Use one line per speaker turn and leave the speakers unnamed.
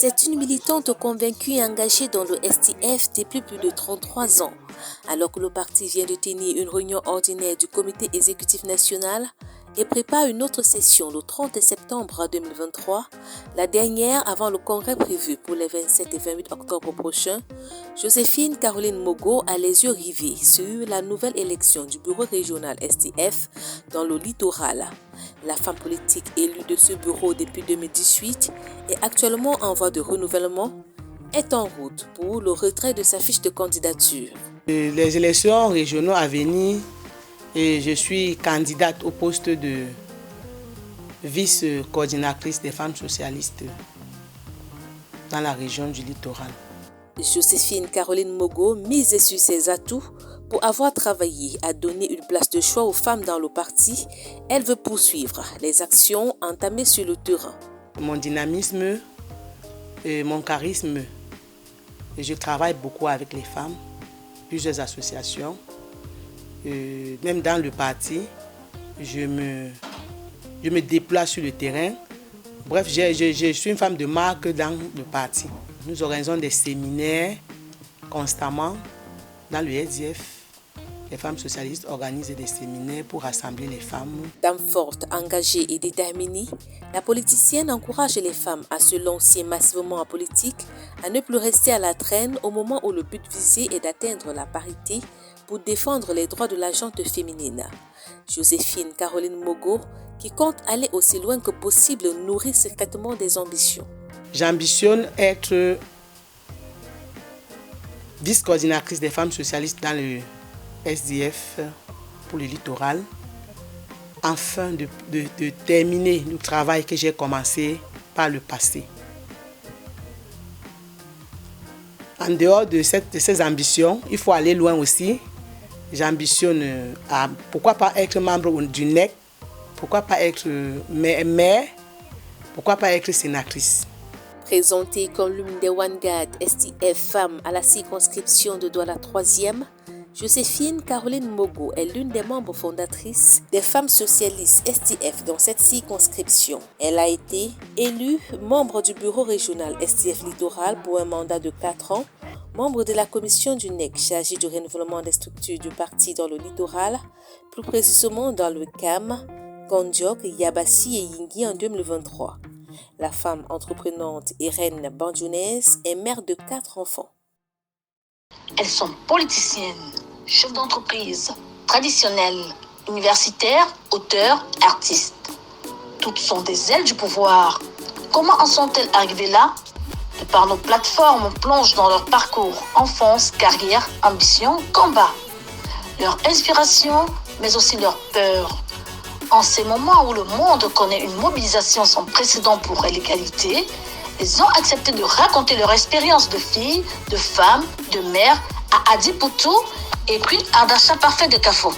C'est une militante convaincue et engagée dans le STF depuis plus de 33 ans. Alors que le parti vient de tenir une réunion ordinaire du comité exécutif national et prépare une autre session le 30 septembre 2023, la dernière avant le congrès prévu pour les 27 et 28 octobre prochains, Joséphine Caroline Mogo a les yeux rivés sur la nouvelle élection du bureau régional STF dans le littoral. La femme politique élue de ce bureau depuis 2018 et actuellement en voie de renouvellement est en route pour le retrait de sa fiche de candidature.
Les élections régionales à venir, je suis candidate au poste de vice-coordinatrice des femmes socialistes dans la région du littoral.
Joséphine Caroline Mogo mise sur ses atouts. Pour avoir travaillé à donner une place de choix aux femmes dans le parti, elle veut poursuivre les actions entamées sur le terrain.
Mon dynamisme et mon charisme, je travaille beaucoup avec les femmes, plusieurs associations. Même dans le parti, je me déplace sur le terrain. Bref, je suis une femme de marque dans le parti. Nous organisons des séminaires constamment dans le SDF. Les femmes socialistes organisent des séminaires pour rassembler les femmes.
Dame forte, engagée et déterminée, la politicienne encourage les femmes à se lancer massivement en politique, à ne plus rester à la traîne au moment où le but visé est d'atteindre la parité pour défendre les droits de la gente féminine. Joséphine Caroline Mogo, qui compte aller aussi loin que possible, nourrit secrètement des ambitions.
J'ambitionne être vice-coordinatrice des femmes socialistes dans le SDF pour le littoral, afin de terminer le travail que j'ai commencé par le passé. En dehors de ces ambitions, il faut aller loin aussi. J'ambitionne à, pourquoi pas être membre du NEC, pourquoi pas être maire, pourquoi pas être sénatrice.
Présentée comme l'une des Vanguard STF femmes à la circonscription de Douala 3e, Joséphine Caroline Mogo est l'une des membres fondatrices des femmes socialistes STF dans cette circonscription. Elle a été élue membre du bureau régional STF Littoral pour un mandat de 4 ans, membre de la commission du NEC chargée du renouvellement des structures du parti dans le littoral, plus précisément dans le CAM, Gondjok, Yabassi et Yingui en 2023. La femme entreprenante Irène Bandjounès est mère de 4 enfants.
Elles sont politiciennes, chefs d'entreprise, traditionnelles, universitaires, auteurs, artistes. Toutes sont des ailes du pouvoir. Comment en sont-elles arrivées là? De par nos plateformes, on plonge dans leur parcours, enfance, carrière, ambition, combat. Leur inspiration, mais aussi leur peur. En ces moments où le monde connaît une mobilisation sans précédent pour l'égalité, elles ont accepté de raconter leur expérience de fille, de femme, de mère à Adipoutou et puis Ardachat Parfait de Kafo.